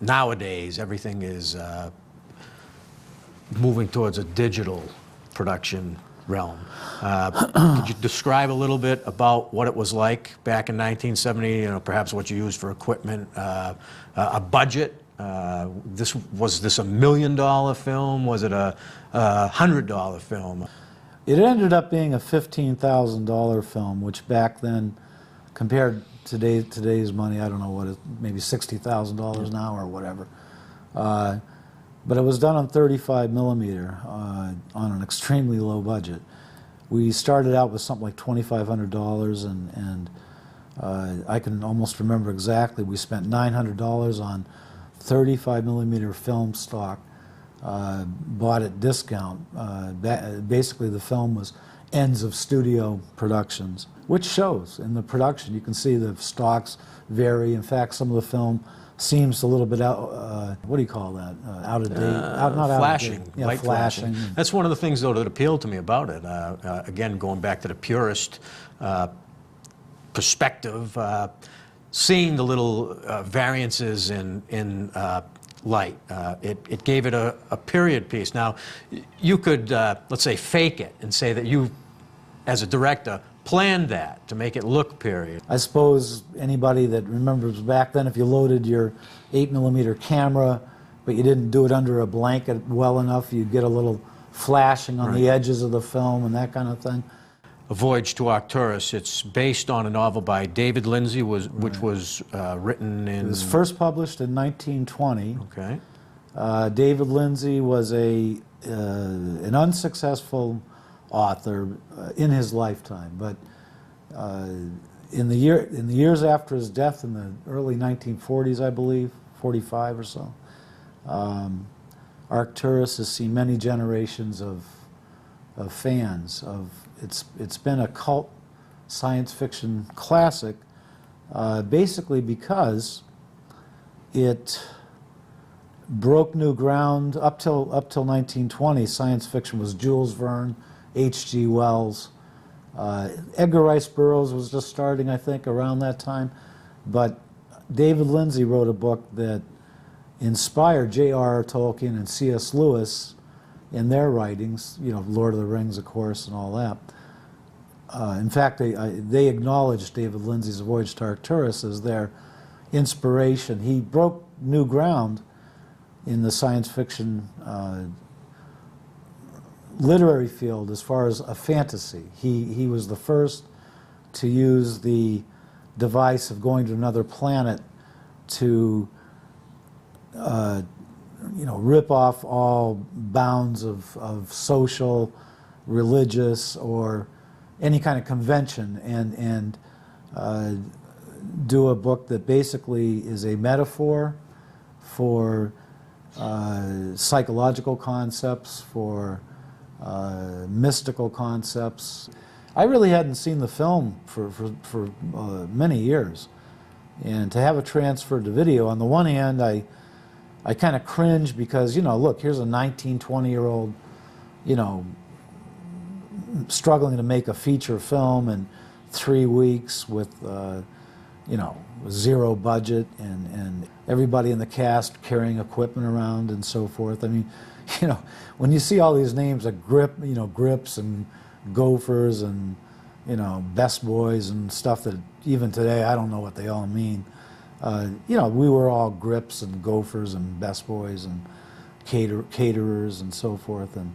nowadays everything is moving towards a digital production realm. Could you describe a little bit about what it was like back in 1970, perhaps what you used for equipment, a budget? Was this $1 million film? Was it a $100 film? It ended up being a $15,000 film, which back then, compared to today's money, I don't know what it, maybe $60,000 now or whatever. But it was done on 35 millimeter on an extremely low budget. We started out with something like $2,500, and I can almost remember exactly. We spent $900 on 35 millimeter film stock, bought at discount. Basically, the film was ends of studio productions, which shows in the production. You can see the stocks vary. In fact, some of the film seems a little bit out, what do you call that? Out of date? Not flashing. Out of date. Yeah, light flashing. That's one of the things, though, that appealed to me about it. Again, going back to the purist perspective, seeing the little variances in light. It gave it a period piece. Now, you could, let's say, fake it and say that you, as a director, planned that to make it look period. I suppose anybody that remembers back then, if you loaded your 8 millimeter camera, but you didn't do it under a blanket well enough, you'd get a little flashing on the edges of the film and that kind of thing. A Voyage to Arcturus. It's based on a novel by David Lindsay, which was written in... It was first published in 1920. Okay. David Lindsay was an unsuccessful author in his lifetime, but in the years after his death in the early 1940s, I believe, 45 or so, Arcturus has seen many generations of fans. It's been a cult science fiction classic, basically because it broke new ground. Up till 1920, science fiction was Jules Verne, H.G. Wells. Edgar Rice Burroughs was just starting, I think, around that time. But David Lindsay wrote a book that inspired J.R.R. Tolkien and C.S. Lewis in their writings, Lord of the Rings, of course, and all that. In fact, they acknowledged David Lindsay's Voyage to Arcturus as their inspiration. He broke new ground in the science fiction literary field as far as a fantasy. He was the first to use the device of going to another planet to rip off all bounds of social, religious, or any kind of convention, and do a book that basically is a metaphor for psychological concepts, for mystical concepts. I really hadn't seen the film for many years, and to have it transferred to video, on the one hand, I kind of cringe because, look, here's a 19, 20-year-old, struggling to make a feature film in 3 weeks with, zero budget and everybody in the cast carrying equipment around and so forth. I mean, when you see all these names like Grips and Gophers and, Best Boys and stuff that even today I don't know what they all mean. We were all Grips and Gophers and Best Boys and caterers and so forth. And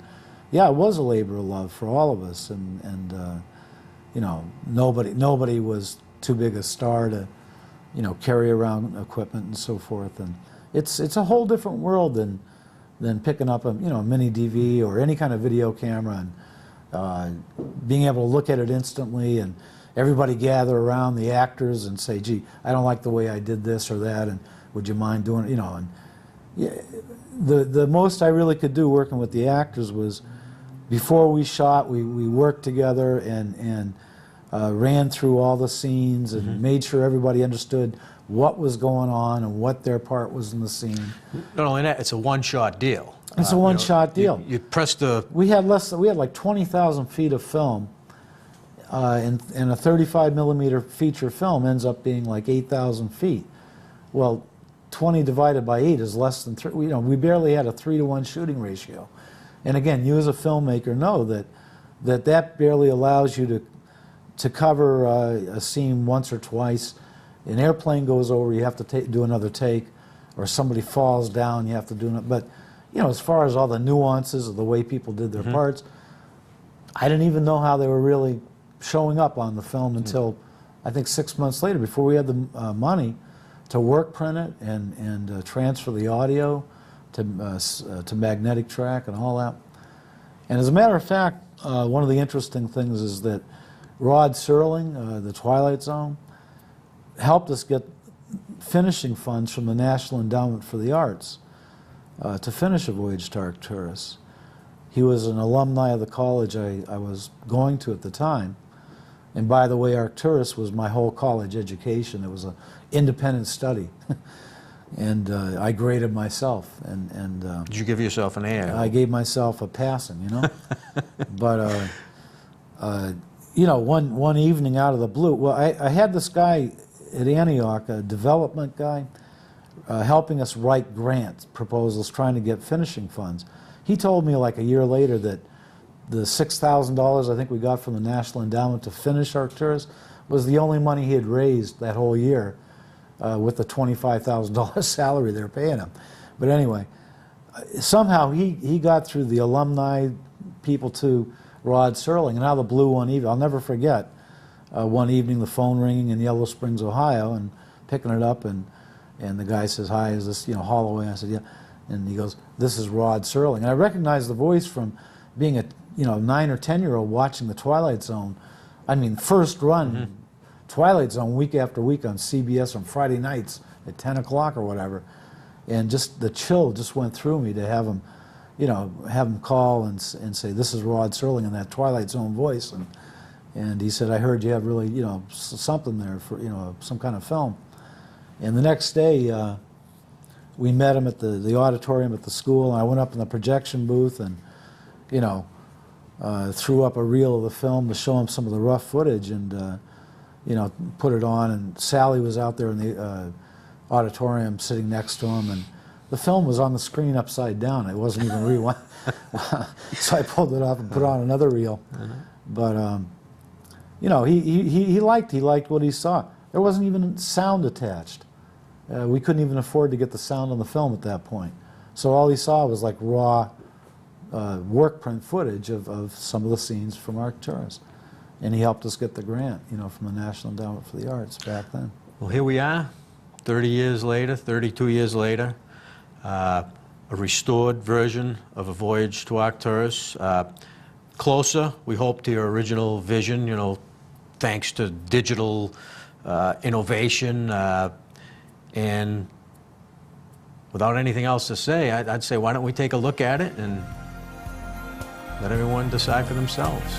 yeah, it was a labor of love for all of us. And nobody was too big a star to, carry around equipment and so forth. And it's a whole different world than picking up a mini DV or any kind of video camera and being able to look at it instantly and everybody gather around the actors and say, gee, I don't like the way I did this or that, and would you mind doing it, and yeah, the most I really could do working with the actors was, before we shot, we worked together and ran through all the scenes and made sure everybody understood what was going on and what their part was in the scene. Not only that, it's a one-shot deal. It's a one-shot deal. You press the... We had like 20,000 feet of film, and a 35 millimeter feature film ends up being like 8,000 feet. Well, 20 divided by 8 is less than 3. You know, we barely had a 3-to-1 shooting ratio. And again, you as a filmmaker know that barely allows you to cover a scene once or twice. An airplane goes over, you have to do another take, or somebody falls down, you have to do another. But you know, as far as all the nuances of the way people did their parts, I didn't even know how they were really showing up on the film until I think 6 months later, before we had the money to work print it and transfer the audio to magnetic track and all that. And as a matter of fact, one of the interesting things is that Rod Serling, the Twilight Zone, helped us get finishing funds from the National Endowment for the Arts to finish A Voyage to Arcturus. He was an alumni of the college I was going to at the time. And by the way, Arcturus was my whole college education. It was an independent study. And I graded myself. Did you give yourself an A? I gave myself a passing, you know. But, you know, one evening out of the blue, well, I had this guy at Antioch, a development guy, helping us write grant proposals, trying to get finishing funds. He told me like a year later that the $6,000 I think we got from the National Endowment to finish Arcturus was the only money he had raised that whole year with the $25,000 salary they were paying him. But anyway, somehow he got through the alumni people to Rod Serling, and out of the blue one evening, I'll never forget, one evening the phone ringing in Yellow Springs, Ohio, and picking it up, and the guy says, "Hi, is this, you know, Holloway?" I said, "Yeah." And he goes, "This is Rod Serling." And I recognized the voice from being a 9 or 10-year-old watching the Twilight Zone. I mean, first run Twilight Zone week after week on CBS on Friday nights at 10 o'clock or whatever. And just the chill just went through me to have him, you know, have him call and say, "This is Rod Serling," in that Twilight Zone voice. And he said, "I heard you have really, you know, something there for, you know, some kind of film." And the next day, we met him at the auditorium at the school, and I went up in the projection booth and, you know, threw up a reel of the film to show him some of the rough footage, and you know, put it on. And Sally was out there in the auditorium sitting next to him, and the film was on the screen upside down. It wasn't even rewind. So I pulled it up and put on another reel. But you know, he liked what he saw. There wasn't even sound attached. We couldn't even afford to get the sound on the film at that point. So all he saw was like raw work print footage of some of the scenes from Arcturus. And he helped us get the grant, you know, from the National Endowment for the Arts back then. Well, here we are, 30 years later, 32 years later, a restored version of A Voyage to Arcturus. Closer, we hope, to your original vision, you know, thanks to digital innovation. And without anything else to say, I'd say, why don't we take a look at it and let everyone decide for themselves.